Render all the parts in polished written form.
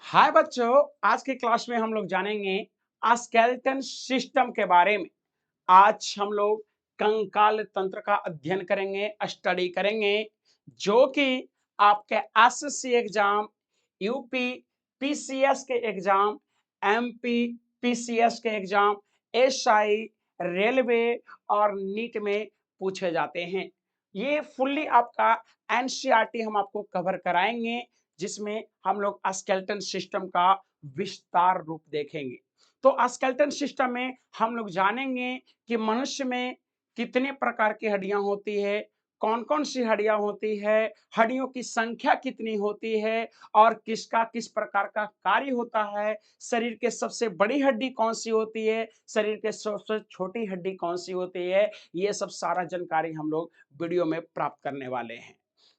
हाय बच्चों, आज की क्लास में हम लोग जानेंगे स्केलेटन सिस्टम के बारे में। आज हम लोग कंकाल तंत्र का अध्ययन करेंगे, स्टडी करेंगे, जो कि आपके एसएससी एग्जाम, यूपी पीसीएस के एग्जाम, एमपी पीसीएस के एग्जाम, एसआई, रेलवे और नीट में पूछे जाते हैं। ये फुल्ली आपका एनसीईआरटी हम आपको कवर कराएंगे, जिसमें हम लोग स्केलेटन सिस्टम का विस्तार रूप देखेंगे। तो स्केलेटन सिस्टम में हम लोग जानेंगे कि मनुष्य में कितने प्रकार की हड्डियां होती है, कौन कौन सी हड्डियां होती है, हड्डियों की संख्या कितनी होती है और किसका किस प्रकार का कार्य होता है, शरीर के सबसे बड़ी हड्डी कौन सी होती है, शरीर के सबसे छोटी हड्डी कौन सी होती है। ये सब सारा जानकारी हम लोग वीडियो में प्राप्त करने वाले हैं।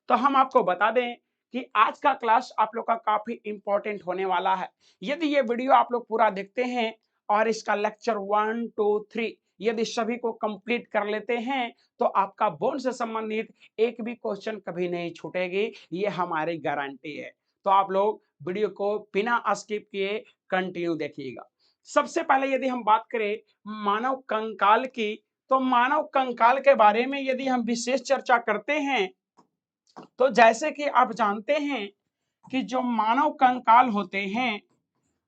तो हम आपको बता दें कि आज का क्लास आप लोग का काफी इंपॉर्टेंट होने वाला है। यदि ये वीडियो आप लोग पूरा देखते हैं और इसका लेक्चर 1, 2, 3 यदि सभी को कंप्लीट कर लेते हैं, तो आपका बोन से संबंधित एक भी क्वेश्चन कभी नहीं छूटेगी, ये हमारी गारंटी है। तो आप लोग वीडियो को बिना स्किप किए कंटिन्यू देखिएगा। सबसे पहले यदि हम बात करें मानव कंकाल की, तो मानव कंकाल के बारे में यदि हम विशेष चर्चा करते हैं, तो जैसे कि आप जानते हैं कि जो मानव कंकाल होते हैं,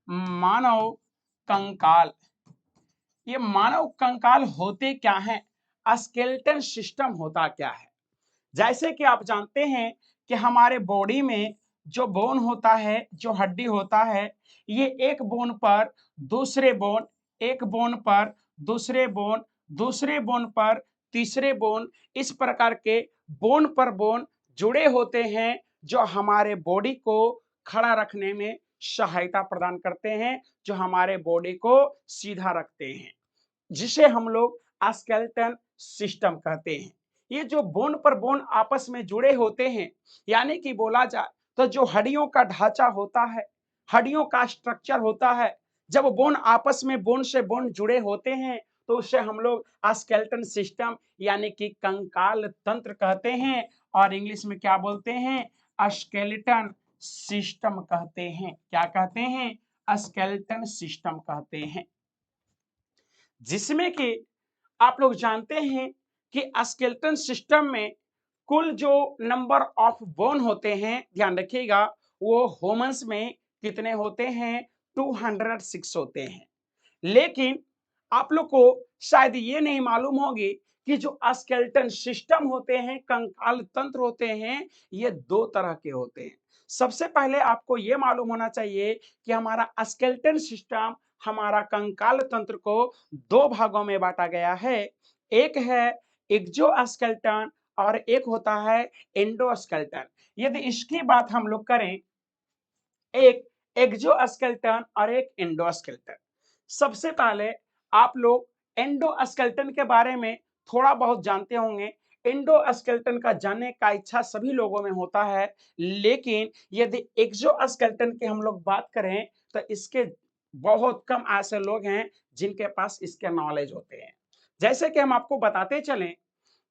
मानव कंकाल, ये मानव कंकाल होते क्या हैं, स्केलेटन सिस्टम होता क्या है। जैसे कि आप जानते हैं कि हमारे बॉडी में जो बोन होता है, जो हड्डी होता है, ये एक बोन पर दूसरे बोन, एक बोन पर दूसरे बोन, दूसरे बोन पर तीसरे बोन, इस प्रकार के बोन पर बोन जुड़े होते हैं, जो हमारे बॉडी को खड़ा रखने में सहायता प्रदान करते हैं, जो हमारे बॉडी को सीधा रखते हैं, जिसे हम लोग स्केलेटन सिस्टम कहते हैं। ये जो बोन पर बोन आपस में जुड़े होते हैं, यानी कि बोला जाए तो जो हड्डियों का ढांचा होता है, हड्डियों का स्ट्रक्चर होता है, जब बोन आपस में बोन से बोन जुड़े होते हैं, तो उसे हम लोग स्केलेटन सिस्टम यानी कि कंकाल तंत्र कहते हैं, और इंग्लिश में क्या बोलते हैं, स्केलेटन सिस्टम कहते हैं। क्या कहते हैं? स्केलेटन सिस्टम कहते हैं। जिसमें कि आप लोग जानते हैं कि स्केलेटन सिस्टम में कुल जो नंबर ऑफ बोन होते हैं, ध्यान रखिएगा, वो ह्यूमंस में कितने होते हैं, 206 होते हैं। लेकिन आप लोग को शायद ये नहीं मालूम होगी कि जो स्केलेटन सिस्टम होते हैं, कंकाल तंत्र होते हैं, ये दो तरह के होते हैं। सबसे पहले आपको ये मालूम होना चाहिए कि हमारा स्केलेटन सिस्टम, हमारा कंकाल तंत्र को दो भागों में बांटा गया है। एक है एक्सोस्केलेटन और एक होता है एंडोस्केलेटन। यदि इसकी बात हम लोग करें, एक एक्सोस्केलेटन और एक एंडोस्केलेटन। सबसे पहले आप लोग एंडोस्केलेटन के बारे में थोड़ा बहुत जानते होंगे। एंडोस्केलेटन का जानने का इच्छा सभी लोगों में होता है, लेकिन यदि एक्सोस्केलेटन की हम लोग बात करें, तो इसके बहुत कम ऐसे लोग हैं जिनके पास इसके नॉलेज होते हैं। जैसे कि हम आपको बताते चलें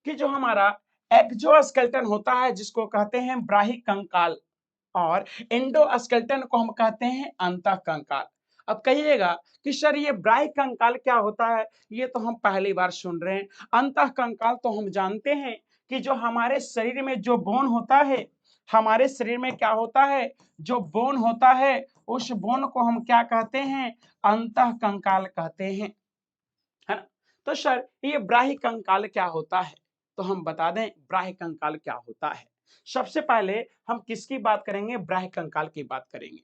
कि जो हमारा एक्सोस्केलेटन होता है, जिसको कहते हैं ब्राही कंकाल, और एंडोस्केलेटन को हम कहते हैं अंतः कंकाल। अब कहिएगा कि सर ये ब्राही कंकाल क्या होता है, ये तो हम पहली बार सुन रहे हैं। अंतः कंकाल तो हम जानते हैं कि जो हमारे शरीर में जो बोन होता है, हमारे शरीर में क्या होता है, जो बोन होता है, उस बोन को हम क्या कहते हैं, अंतः कंकाल कहते हैं, है ना। तो सर ये ब्राही कंकाल क्या होता है, तो हम बता दें ब्राही कंकाल क्या होता है। सबसे पहले हम किसकी बात करेंगे, ब्राही कंकाल की बात करेंगे।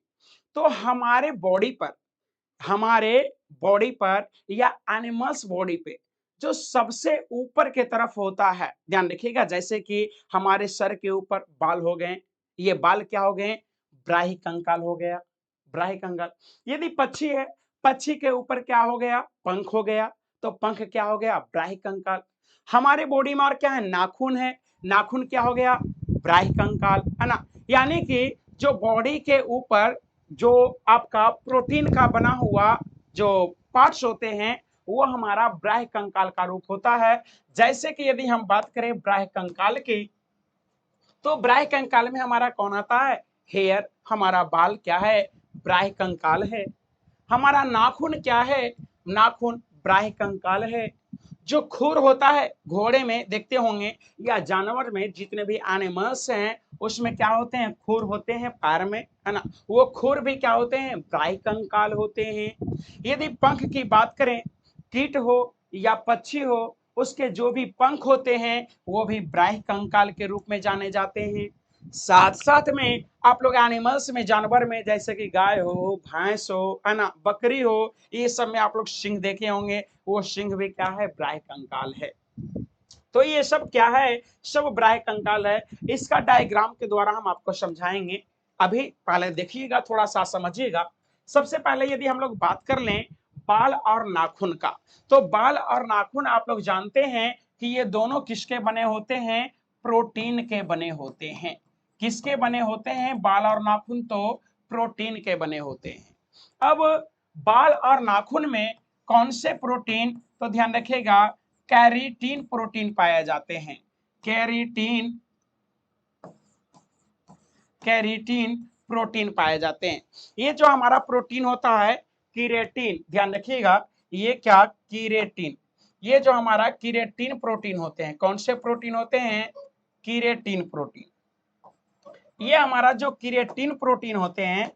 तो हमारे बॉडी पर या एनिमल्स बॉडी पे जो सबसे ऊपर के तरफ होता है, ध्यान रखिएगा, जैसे कि हमारे सर के ऊपर बाल हो गए, ये बाल क्या हो गए, ब्राही कंकाल हो गया, ब्राही कंकाल। यदि पक्षी है, पक्षी के ऊपर क्या हो गया, पंख हो गया, तो पंख क्या हो गया, ब्राही कंकाल। हमारे बॉडी में और क्या है, नाखून है, नाखून क्या हो गया, ब्राही कंकाल, है ना। यानी कि जो बॉडी के ऊपर जो आपका प्रोटीन का बना हुआ जो पार्ट्स होते हैं, वो हमारा ब्राही कंकाल का रूप होता है। जैसे कि यदि हम बात करें ब्राही कंकाल की, तो ब्राही कंकाल में हमारा कौन आता है, हेयर, हमारा बाल क्या है, बाह्य कंकाल है। हमारा नाखून क्या है? नाखून बाह्य कंकाल है। जो खुर होता है घोड़े में देखते होंगे या जानवर में, जितने भी एनिमल्स हैं उसमें क्या होते हैं? खुर होते हैं पैर में, है ना। वो खुर भी क्या होते हैं? बाह्य कंकाल होते हैं। यदि पंख की बात करें, कीट हो या पक्षी हो, उसके जो भी पंख होते हैं वो भी बाह्य कंकाल के रूप में जाने जाते हैं। साथ साथ में आप लोग एनिमल्स में, जानवर में, जैसे कि गाय हो, भैंस हो, है ना, बकरी हो, ये सब में आप लोग सिंह देखे होंगे, वो सिंह भी क्या है? बाह्य कंकाल है। तो ये सब क्या है? सब बाह्य कंकाल है। इसका डायग्राम के द्वारा हम आपको समझाएंगे। अभी पहले देखिएगा, थोड़ा सा समझिएगा। सबसे पहले यदि हम लोग बात कर लें बाल और नाखून का, तो बाल और नाखून आप लोग जानते हैं कि ये दोनों किसके बने होते हैं? प्रोटीन के बने होते हैं। किसके बने होते हैं बाल और नाखून? तो प्रोटीन के बने होते हैं। अब बाल और नाखून में कौन से प्रोटीन? तो ध्यान रखिएगा, कैरीटीन प्रोटीन पाए जाते हैं। कैरीटीन कैरीटीन प्रोटीन पाए जाते हैं। ये जो हमारा प्रोटीन होता है कीरेटिन, ध्यान रखिएगा, ये क्या? कीरेटिन। ये जो हमारा कीरेटिन प्रोटीन होते हैं, कौन से प्रोटीन होते हैं? कीरेटिन प्रोटीन। ये हमारा जो कीरेटिन प्रोटीन होते हैं,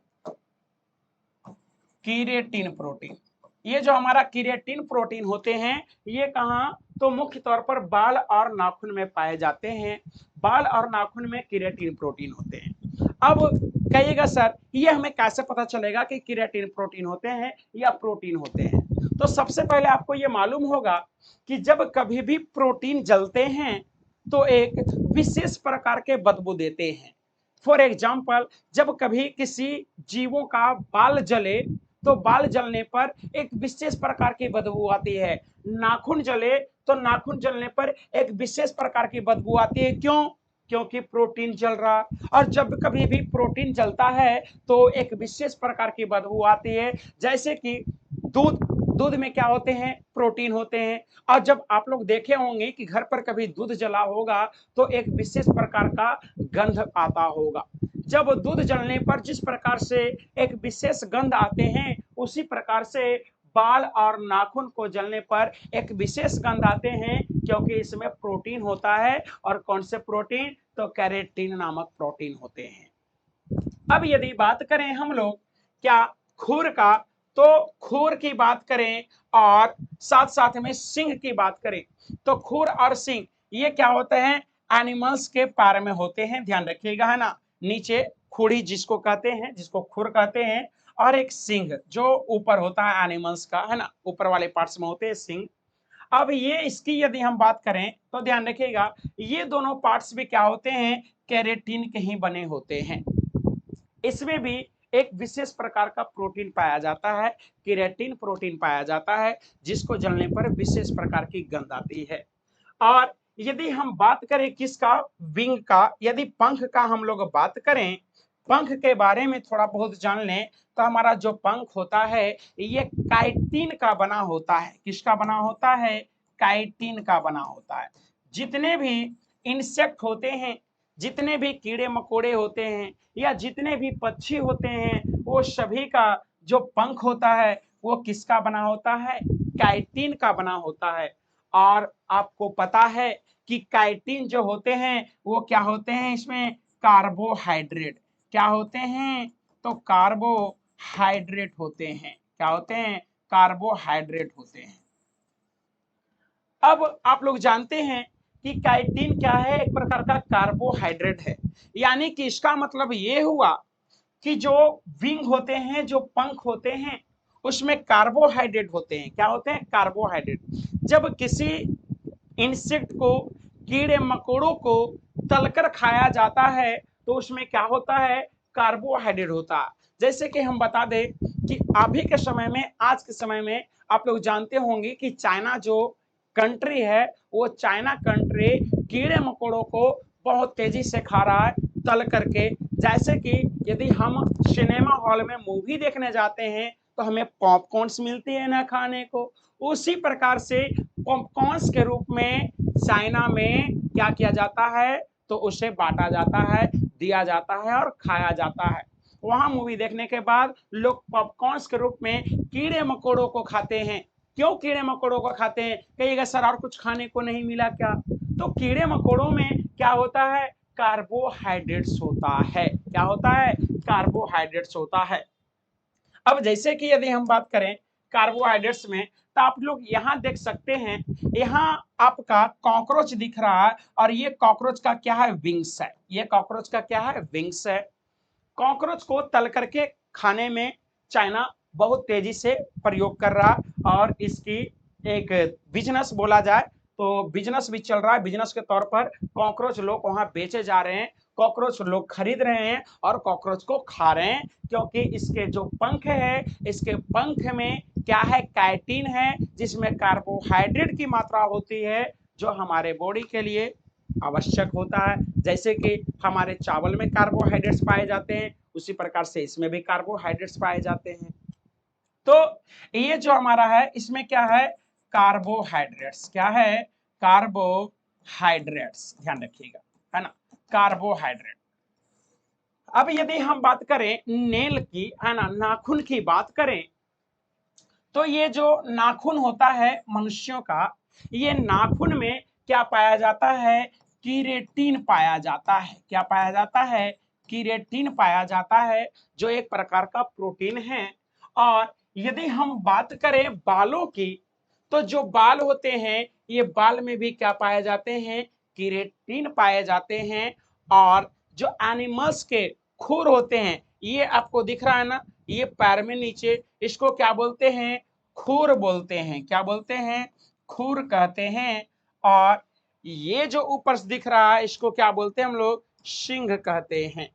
कीरेटिन प्रोटीन, ये जो हमारा कीरेटिन प्रोटीन होते हैं, ये कहाँ? तो मुख्य तौर पर बाल और नाखून में पाए जाते हैं। बाल और नाखून में कीरेटिन प्रोटीन होते हैं। अब कहिएगा सर, ये हमें कैसे पता चलेगा कि कीरेटिन प्रोटीन होते हैं या प्रोटीन होते हैं? तो सबसे पहले आपको ये मालूम होगा कि जब कभी भी प्रोटीन जलते हैं तो एक विशेष प्रकार के बदबू देते हैं। फॉर एग्जाम्पल, जब कभी किसी जीवों का बाल जले तो बाल जलने पर एक विशेष प्रकार की बदबू आती है। नाखून जले तो नाखून जलने पर एक विशेष प्रकार की बदबू आती है। क्यों? क्योंकि प्रोटीन जल रहा। और जब कभी भी प्रोटीन जलता है तो एक विशेष प्रकार की बदबू आती है। जैसे कि दूध, दूध में क्या होते हैं? प्रोटीन होते हैं। और जब आप लोग देखे होंगे कि घर पर कभी दूध जला होगा तो एक विशेष प्रकार का गंध आता होगा। जब दूध जलने पर जिस प्रकार से एक विशेष गंध आते हैं, उसी प्रकार से बाल और नाखून को जलने पर एक विशेष गंध आते हैं, क्योंकि इसमें प्रोटीन होता है। और कौन से प्रोटीन? तो कैरेटीन नामक प्रोटीन होते हैं। अब यदि बात करें हम लोग क्या खुर का, तो खुर की बात करें और साथ साथ में सिंह की बात करें, तो खुर और सिंह ये क्या होते हैं? एनिमल्स के पैर में होते हैं, ध्यान रखिएगा, है ना। नीचे खुड़ी जिसको कहते हैं, जिसको खुर कहते हैं, और एक सिंह जो ऊपर होता है एनिमल्स का, है ना, ऊपर वाले पार्ट्स में होते हैं सिंह। अब ये इसकी यदि हम बात करें तो ध्यान रखिएगा, ये दोनों पार्ट्स भी क्या होते हैं? केरेटिन के ही बने होते हैं। इसमें भी एक विशेष प्रकार का प्रोटीन पाया जाता है, केराटिन प्रोटीन पाया जाता है, जिसको जलने पर विशेष प्रकार की गंध आती है। और यदि हम बात करें किसका? विंग का, यदि पंख का हम लोग बात करें, पंख के बारे में थोड़ा बहुत जान लें, तो हमारा जो पंख होता है ये काइटिन का बना होता है। किसका बना होता है? काइटिन का बना होता है। जितने भी इंसेक्ट होते हैं, जितने भी कीड़े मकोड़े होते हैं, या जितने भी पक्षी होते हैं, वो सभी का जो पंख होता है वो किसका बना होता है? काइटिन का बना होता है। और आपको पता है कि काइटिन जो होते हैं वो क्या होते हैं? इसमें कार्बोहाइड्रेट। क्या होते हैं? तो कार्बोहाइड्रेट होते हैं। क्या होते हैं? कार्बोहाइड्रेट होते हैं। अब आप लोग जानते हैं कि काइटिन क्या है? एक प्रकार का कार्बोहाइड्रेट है। यानी कि इसका मतलब ये हुआ कि जो विंग होते हैं, जो पंख होते हैं, उसमें कार्बोहाइड्रेट होते हैं। क्या होते हैं? कार्बोहाइड्रेट। जब किसी इंसेक्ट को, कीड़े मकोड़ों को तलकर खाया जाता है तो उसमें क्या होता है? कार्बोहाइड्रेट होता है। जैसे कि हम बता दें कि अभी के समय में, आज के समय में आप लोग जानते होंगे कि चाइना जो कंट्री है, वो चाइना कंट्री कीड़े मकोड़ों को बहुत तेजी से खा रहा है तल करके। जैसे कि यदि हम सिनेमा हॉल में मूवी देखने जाते हैं तो हमें पॉपकॉर्न्स मिलती है ना खाने को, उसी प्रकार से पॉपकॉर्न्स के रूप में चाइना में क्या किया जाता है? तो उसे बांटा जाता है, दिया जाता है और खाया जाता है। वहां मूवी देखने के बाद लोग पॉपकॉर्न्स के रूप में कीड़े मकोड़ों को खाते हैं। क्यों कीड़े मकोड़ों को खाते हैं? कहिएगा सर और कुछ खाने को नहीं मिला क्या? तो कीड़े मकोड़ों में क्या होता है? कार्बोहाइड्रेट्स होता है। क्या होता है? कार्बोहाइड्रेट्स होता है। अब जैसे कि यदि हम बात करें कार्बोहाइड्रेट्स में, तो आप लोग यहाँ देख सकते हैं, यहाँ आपका कॉकरोच दिख रहा है और ये कॉकरोच का क्या है? विंग्स है। ये कॉकरोच का क्या है? विंग्स है। कॉकरोच को तल करके खाने में चाइना बहुत तेजी से प्रयोग कर रहा और इसकी एक बिजनेस बोला जाए तो बिजनेस भी चल रहा है। बिजनेस के तौर पर कॉकरोच लोग वहां बेचे जा रहे हैं, कॉकरोच लोग खरीद रहे हैं और कॉकरोच को खा रहे हैं, क्योंकि इसके जो पंख है, इसके पंख में क्या है? काइटिन है, जिसमें कार्बोहाइड्रेट की मात्रा होती है जो हमारे बॉडी के लिए आवश्यक होता है। जैसे कि हमारे चावल में कार्बोहाइड्रेट्स पाए जाते हैं, उसी प्रकार से इसमें भी कार्बोहाइड्रेट्स पाए जाते हैं। तो ये जो हमारा है, इसमें क्या है? कार्बोहाइड्रेट्स। क्या है? कार्बोहाइड्रेट्स, ध्यान रखिएगा, है ना, कार्बोहाइड्रेट। अब यदि हम बात करें नेल की, है ना, नाखून की बात करें, तो ये जो नाखून होता है मनुष्यों का, ये नाखून में क्या पाया जाता है? कीरेटिन पाया जाता है। क्या पाया जाता है? कीरेटिन पाया जाता है, जो एक प्रकार का प्रोटीन है। और यदि हम बात करें बालों की, तो जो बाल होते हैं, ये बाल में भी क्या पाए जाते हैं? कीरेटिन पाए जाते हैं। और जो एनिमल्स के खुर होते हैं, ये आपको दिख रहा है ना, ये पैर में नीचे, इसको क्या बोलते हैं? खुर बोलते हैं। क्या बोलते हैं? खुर कहते हैं। और ये जो ऊपर से दिख रहा है, इसको क्या बोलते हैं हम लोग? सिंग कहते हैं।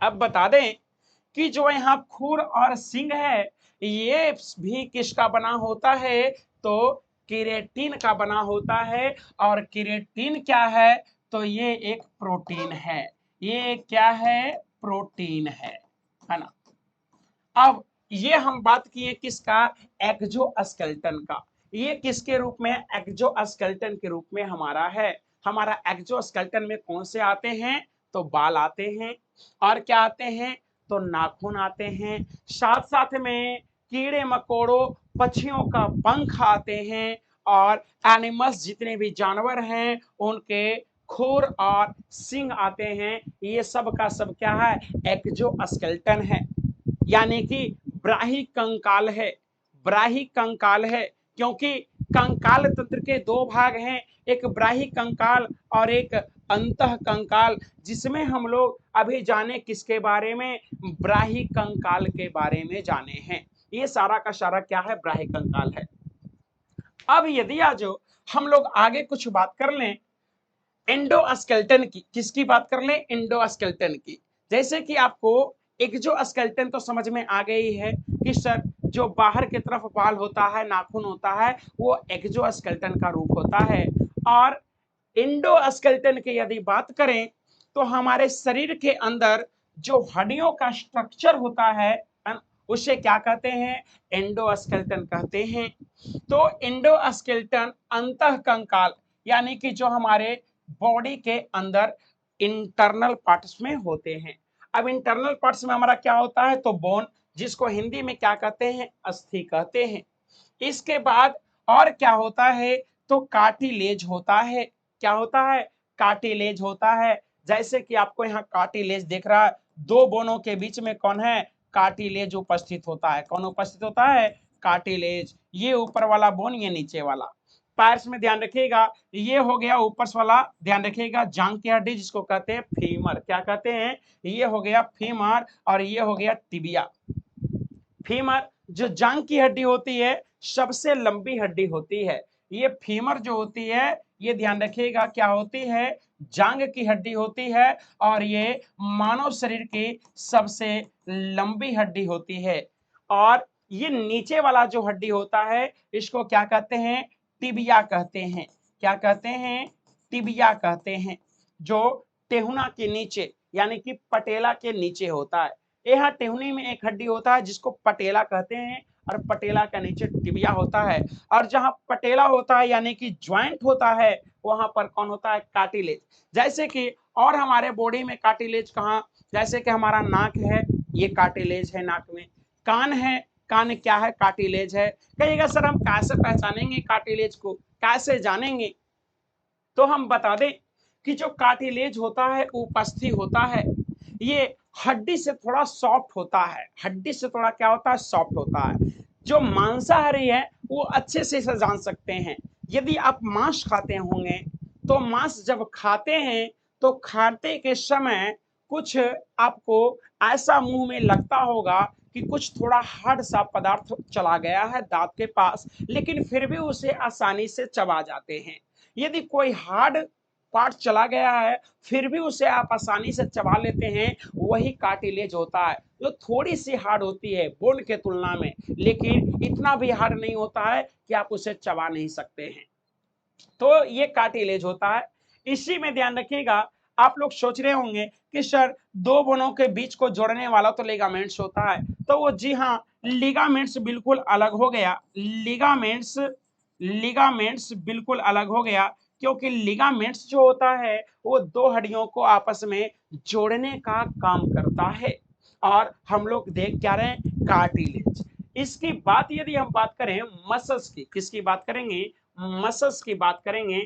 अब बता दें कि जो यहाँ खुर और सिंग है, ये भी किसका बना होता है? तो केराटिन का बना होता है। और केराटिन क्या है? तो ये एक प्रोटीन है। ये क्या है? प्रोटीन है ना। अब ये हम बात किए किसका? एक्सोस्केलेटन का। ये किसके रूप में? एक्सोस्केलेटन के रूप में हमारा है। हमारा एक्सोस्केलेटन में कौन से आते हैं? तो बाल आते हैं। और क्या आते हैं? तो नाखून आते हैं। साथ साथ में कीड़े मकोड़ों, पक्षियों का पंख आते हैं। और एनिमल्स, जितने भी जानवर हैं, उनके खुर और सिंग आते हैं। ये सब का सब क्या है? एक्सोस्केलेटन है। यानी कि ब्राही कंकाल है। ब्राही कंकाल है, क्योंकि कंकाल तंत्र के दो भाग हैं, एक ब्राही कंकाल और एक अंतः कंकाल, जिसमें हम लोग अभी जाने किसके बारे में? ब्राही कंकाल के बारे में जाने हैं। ये सारा का सारा क्या है? ब्राही कंकाल है। अब यदि आज हम लोग आगे कुछ बात कर लें एंडोस्केलेटन की, किसकी बात कर लें? एंडोस्केलेटन की। जैसे कि आपको एक्सोस्केलेटन तो समझ में आ गई है कि सर जो बाहर की तरफ बाल होता है, नाखून होता है, वो एक्सोस्केलेटन का रूप होता है। और एंडोस्केलेटन की यदि बात करें, तो हमारे शरीर के अंदर जो हड्डियों का स्ट्रक्चर होता है, उसे क्या कहते हैं? एंडोस्केलेटन कहते हैं। तो एंडोस्केलेटन अंतः कंकाल, यानी कि जो हमारे बॉडी के अंदर इंटरनल पार्ट्स में होते हैं। अब इंटरनल पार्ट्स में हमारा क्या होता है? तो बोन, जिसको हिंदी में क्या कहते हैं? अस्थि कहते हैं। इसके बाद और क्या होता है? तो कार्टिलेज होता है। क्या होता है? कार्टिलेज होता है। जैसे कि आपको यहाँ कार्टिलेज दिख रहा है, दो बोनों के बीच में कौन है? कार्टिलेज उपस्थित होता है। कौन उपस्थित होता है? कार्टिलेज। ये ऊपर वाला बोन, ये नीचे वाला। पैर्स में ध्यान रखिएगा, ये हो गया ऊपर वाला, ध्यान रखिएगा, जांग की हड्डी, जिसको कहते हैं फीमर। क्या कहते हैं? ये हो गया फीमर और ये हो गया टिबिया। फीमर जो जांग की हड्डी होती है, सबसे लंबी हड्डी होती है। ये फीमर जो होती है, ये ध्यान रखिएगा क्या होती है? जांग की हड्डी होती है। और ये मानव शरीर की सबसे लंबी हड्डी होती है। और ये नीचे वाला जो हड्डी होता है, इसको क्या कहते हैं? टिबिया कहते हैं। क्या कहते हैं? टिबिया कहते हैं। जो टेहुना के नीचे, यानी कि पटेला के नीचे होता है। यहाँ टेहुनी में एक हड्डी होता है, जिसको पटेला कहते हैं, और पटेला के नीचे टिबिया होता है। और जहां पटेला होता है, यानी कि ज्वाइंट होता है, वहां पर कौन होता है? कार्टिलेज। जैसे कि और हमारे बॉडी में कार्टिलेज कहाँ? जैसे कि हमारा नाक है, ये कार्टिलेज है नाक में। कान है, कान क्या है, कार्टिलेज है। कहिएगा सर हम कैसे पहचानेंगे कार्टिलेज को, कैसे जानेंगे? तो हम बता दें कि जो कार्टिलेज होता है उपस्थि होता है, ये हड्डी से थोड़ा सॉफ्ट होता है, हड्डी से थोड़ा क्या होता है, सॉफ्ट होता है। जो मांसाहारी है वो अच्छे से इसे जान सकते हैं। यदि आप मांस खाते होंगे तो मांस जब खाते हैं तो खाते के समय कुछ आपको ऐसा मुंह में लगता होगा कि कुछ थोड़ा हार्ड सा पदार्थ चला गया है दांत के पास, लेकिन फिर भी उसे आसानी से चबा जाते हैं। यदि कोई हार्ड पार्ट चला गया है फिर भी उसे आप आसानी से चबा लेते हैं, वही कार्टिलेज होता है, जो थोड़ी सी हार्ड होती है बोन के तुलना में, लेकिन इतना भी हार्ड नहीं होता है कि आप उसे चबा नहीं सकते हैं। तो ये कार्टिलेज होता है। इसी में ध्यान रखिएगा, आप लोग सोच रहे होंगे कि सर दो बोनों के बीच को जोड़ने वाला तो लिगामेंट्स होता है, तो वो जी हाँ, लिगामेंट्स बिल्कुल अलग हो गया। लिगामेंट्स लिगामेंट्स बिल्कुल अलग हो गया, क्योंकि लिगामेंट्स जो होता है वो दो हड्डियों को आपस में जोड़ने का काम करता है। और हम लोग देख क्या रहे हैं, कार्टिलेज। इसकी बात यदि हम बात करें मसल्स की, किसकी बात करेंगे, मसल्स की बात करेंगे,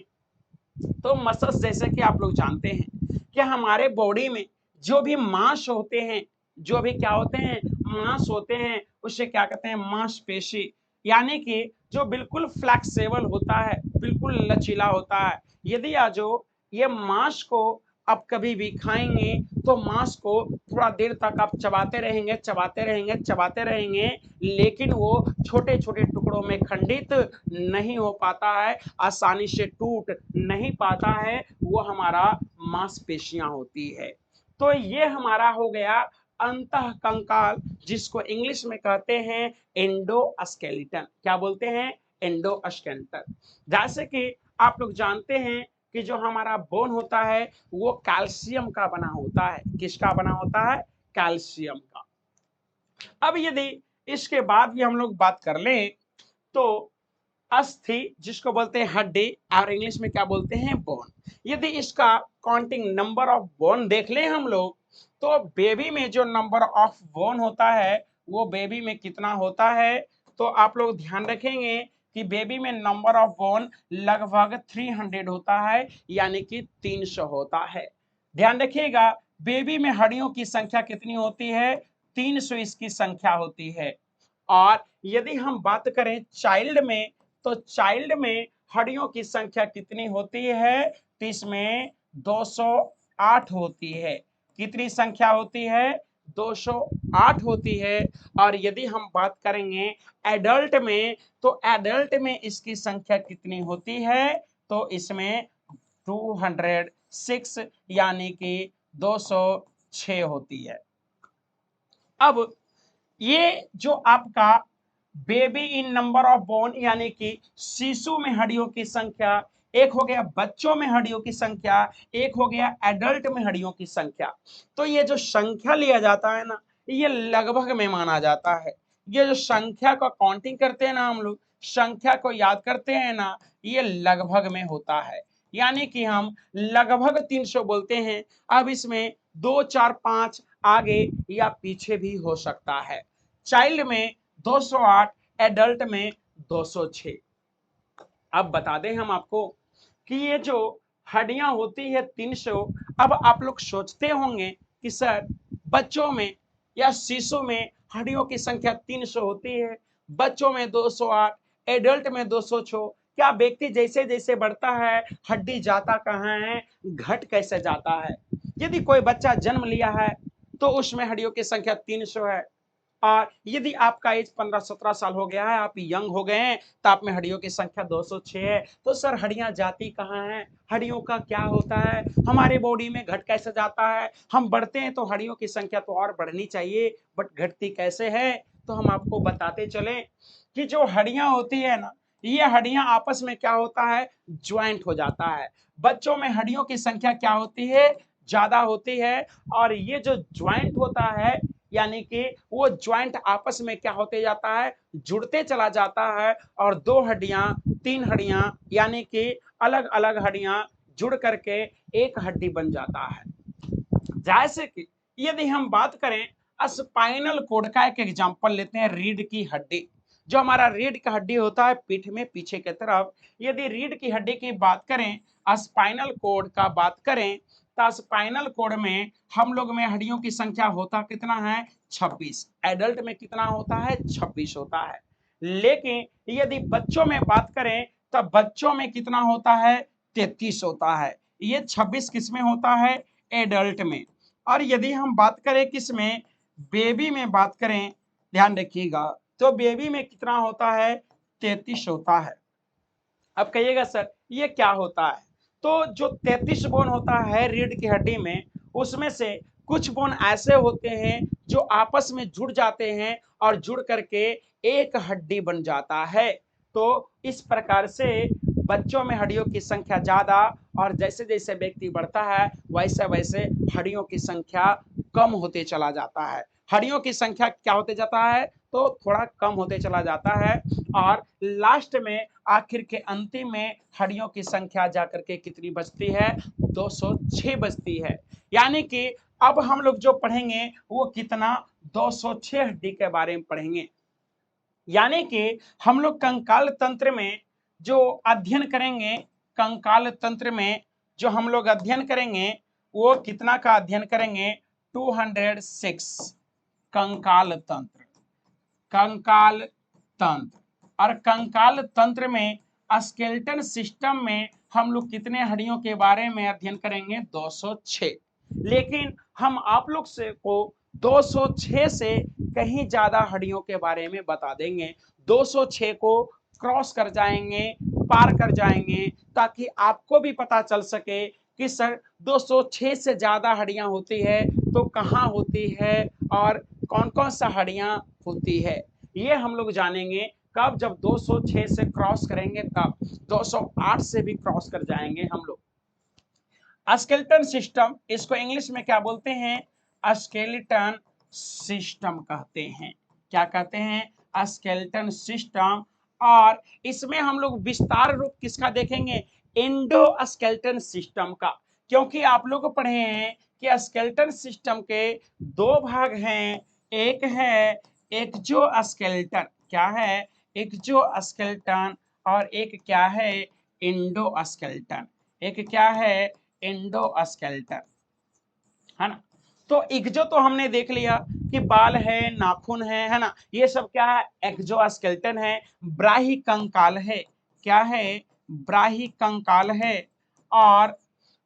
तो मसल्स जैसे कि आप लोग जानते हैं कि हमारे बॉडी में जो भी मांस होते हैं, जो भी क्या होते हैं, मांस होते हैं, उसे क्या कहते हैं, मांसपेशी। यानी कि जो बिल्कुल फ्लेक्सिबल होता है, बिल्कुल लचीला होता है। यदि आज जो ये मांस को आप कभी भी खाएंगे तो मांस को थोड़ा देर तक आप चबाते रहेंगे, चबाते रहेंगे, चबाते रहेंगे, लेकिन वो छोटे छोटे टुकड़ों में खंडित नहीं हो पाता है, आसानी से टूट नहीं पाता है, वो हमारा मांसपेशियां होती है। तो ये हमारा हो गया अंतः कंकाल, जिसको इंग्लिश में कहते हैं एंडोस्केलेटन। क्या बोलते हैं, एंडोस्केलेटन। जैसे कि आप लोग जानते हैं कि जो हमारा बोन होता है वो कैल्शियम का बना होता है। किसका बना होता है, कैल्शियम का। अब यदि इसके बाद भी हम लोग बात कर लें तो अस्थि, जिसको बोलते हैं हड्डी, और इंग्लिश में क्या बोलते हैं, बोन। यदि इसका काउंटिंग नंबर ऑफ बोन देख लें हम लोग, तो बेबी में जो नंबर ऑफ बोन होता है वो बेबी में कितना होता है, तो आप लोग ध्यान रखेंगे कि बेबी में नंबर ऑफ बोन लगभग 300 होता है, यानी कि 300 होता है। ध्यान रखिएगा, बेबी में हड्डियों की संख्या कितनी होती है, 300 इसकी संख्या होती है। और यदि हम बात करें चाइल्ड में, तो चाइल्ड में हड्डियों की संख्या कितनी होती है, तो इसमें 208 होती है। कितनी संख्या होती है, 208 होती है। और यदि हम बात करेंगे एडल्ट में, तो एडल्ट में इसकी संख्या कितनी होती है, तो इसमें 206 यानी कि 206 होती है। अब ये जो आपका baby in number of bone, यानी कि शिशु में हड्डियों की संख्या, एक हो गया बच्चों में हड्डियों की संख्या, एक हो गया एडल्ट में हड्डियों की संख्या। तो ये जो संख्या लिया जाता है ना, ये लगभग में माना जाता है। ये जो संख्या का काउंटिंग करते हैं ना हम लोग, संख्या को याद करते हैं ना, ये लगभग में होता है। यानी कि हम लगभग 300 बोलते हैं। अब इसमें 2 4 5 आगे या पीछे भी हो सकता है। चाइल्ड में 208, एडल्ट में 206। अब बता दें हम आपको कि ये जो हड्डियां होती है 300। अब आप लोग सोचते होंगे कि सर बच्चों में या शिशु में हड्डियों की संख्या 300 होती है, बच्चों में 208, एडल्ट में 206। क्या व्यक्ति जैसे जैसे बढ़ता है हड्डी जाता कहाँ है, घट कैसे जाता है? यदि कोई बच्चा जन्म लिया है तो उसमें हड्डियों की संख्या 300 है। और यदि आपका एज 15-17 साल हो गया है, आप यंग हो गए हैं, तो आप में हड्डियों की संख्या 206 है। तो सर हड्डियां जाती कहाँ हैं, हड्डियों का क्या होता है, हमारे बॉडी में घट कैसे जाता है? हम बढ़ते हैं तो हड्डियों की संख्या तो और बढ़नी चाहिए, बट घटती कैसे है? तो हम आपको बताते चले कि जो हड्डियां होती है ना, ये हड्डियां आपस में क्या होता है, ज्वाइंट हो जाता है। बच्चों में हड्डियों की संख्या क्या होती है, ज्यादा होती है। और ये जो ज्वाइंट होता है, यानी कि वो ज्वाइंट आपस में क्या होते जाता है, जुड़ते चला जाता है। और दो हड्डियां, तीन हड्डियां, यानी कि अलग अलग हड्डियां जुड़ करके एक हड्डी बन जाता है। जैसे कि यदि हम बात करें स्पाइनल कोड का एक एग्जांपल लेते हैं, रीढ़ की हड्डी। जो हमारा रीढ़ का हड्डी होता है पीठ में पीछे की तरफ, यदि रीढ़ की हड्डी की बात करें, स्पाइनल कोड का बात करें, तो स्पाइनल कोड में हम लोग में हड्डियों की संख्या होता कितना है? 26। एडल्ट में कितना होता है? 26 होता है। लेकिन यदि बच्चों में बात करें तो बच्चों में कितना होता है? 33 होता है। ये 26 किसमें होता है? एडल्ट में। और यदि हम बात करें किसमें? बेबी में बात करें, ध्यान रखिएगा, तो बेबी में कितना होता है? 33 होता है। अब कहिएगा सर ये क्या होता है? तो जो 33 बोन होता है रीढ़ की हड्डी में, उसमें से कुछ बोन ऐसे होते हैं जो आपस में जुड़ जाते हैं और जुड़ करके एक हड्डी बन जाता है। तो इस प्रकार से बच्चों में हड्डियों की संख्या ज्यादा, और जैसे जैसे व्यक्ति बढ़ता है वैसे वैसे हड्डियों की संख्या कम होते चला जाता है। हड्डियों की संख्या क्या होते जाता है? तो थोड़ा कम होते चला जाता है, और लास्ट में आखिर के अंतिम में हड्डियों की संख्या जाकर के कितनी बचती है? 206 बचती है। यानी कि अब हम लोग जो पढ़ेंगे वो कितना? 206 हड्डी के बारे में पढ़ेंगे। यानी कि हम लोग कंकाल तंत्र में जो अध्ययन करेंगे, कंकाल तंत्र में जो हम लोग अध्ययन करेंगे वो कितना का अध्ययन करेंगे? 206 कंकाल तंत्र। कंकाल तंत्र, और कंकाल तंत्र में स्केलेटन सिस्टम में हम लोग कितने हड्डियों के बारे में अध्ययन करेंगे? 206। लेकिन हम आप लोग से को 206 से कहीं ज्यादा हड्डियों के बारे में बता देंगे। 206 को क्रॉस कर जाएंगे, पार कर जाएंगे, ताकि आपको भी पता चल सके कि सर 206 से ज्यादा हड्डियां होती है तो कहाँ होती है और कौन कौन सा हड्डियां होती है। ये हम लोग जानेंगे कब? जब 206 से क्रॉस करेंगे तब। 208 से भी क्रॉस कर जाएंगे हम लोग। स्केलेटन सिस्टम, इसको इंग्लिश में क्या बोलते हैं? स्केलेटन सिस्टम कहते हैं। क्या कहते हैं? Skeleton system. और इसमें हम लोग विस्तार रूप किसका देखेंगे? एंडोस्केलेटन सिस्टम का। क्योंकि आप लोग पढ़े हैं कि स्केलेटन सिस्टम के दो भाग हैं, एक है एक्सोस्केलेटन। क्या है? एक्सोस्केलेटन। और एक क्या है? एंडोस्केलेटन। एक क्या है? एंडोस्केलेटन, है ना। तो एक्सो तो हमने देख लिया कि बाल है, नाखून है ना, ये सब क्या है? एक्सोस्केलेटन है। ब्राही कंकाल है। क्या है? ब्राही कंकाल है। और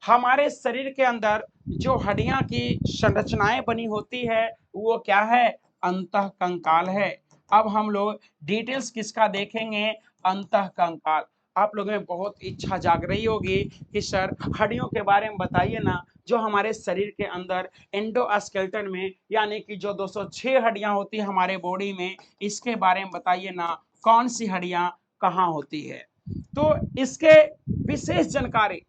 हमारे शरीर के अंदर जो हड्डियां की संरचनाएं बनी होती है वो क्या है? अंतः कंकाल है। अब हम लोग डिटेल्स किसका देखेंगे? अंतः कंकाल। आप लोगों में बहुत इच्छा जाग रही होगी कि सर हड्डियों के बारे में बताइए ना, जो हमारे शरीर के अंदर एंडोस्केलेटन में, यानी कि जो 206 हड्डियां होती है हमारे बॉडी में, इसके बारे में बताइए ना, कौन सी हड्डियां कहाँ होती है। तो इसके विशेष जानकारी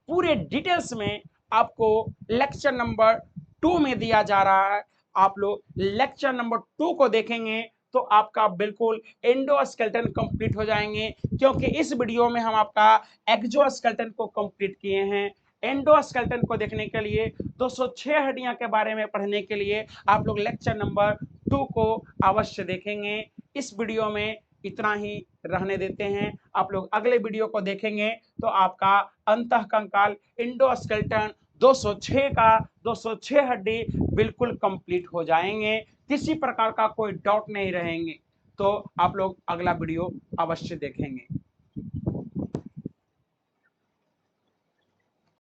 पूरे डिटेल्स में आपको लेक्चर नंबर 2 में दिया जा रहा है। आप लोग लेक्चर नंबर 2 को देखेंगे तो आपका बिल्कुल एंडोस्केलेटन कंप्लीट हो जाएंगे, क्योंकि इस वीडियो में हम आपका एक्सोस्केलेटन को कंप्लीट किए हैं। एंडोस्केलेटन को देखने के लिए, 206 हड्डियां के बारे में पढ़ने के लिए आप लोग लेक्चर नंबर 2 को अवश्य देखेंगे। इस वीडियो में इतना ही रहने देते हैं। आप लोग अगले वीडियो को देखेंगे तो आपका अंतः कंकाल एंडोस्केलेटन 206 का 206 हड्डी बिल्कुल कंप्लीट हो जाएंगे। किसी प्रकार का कोई डाउट नहीं रहेंगे। तो आप लोग अगला वीडियो अवश्य देखेंगे।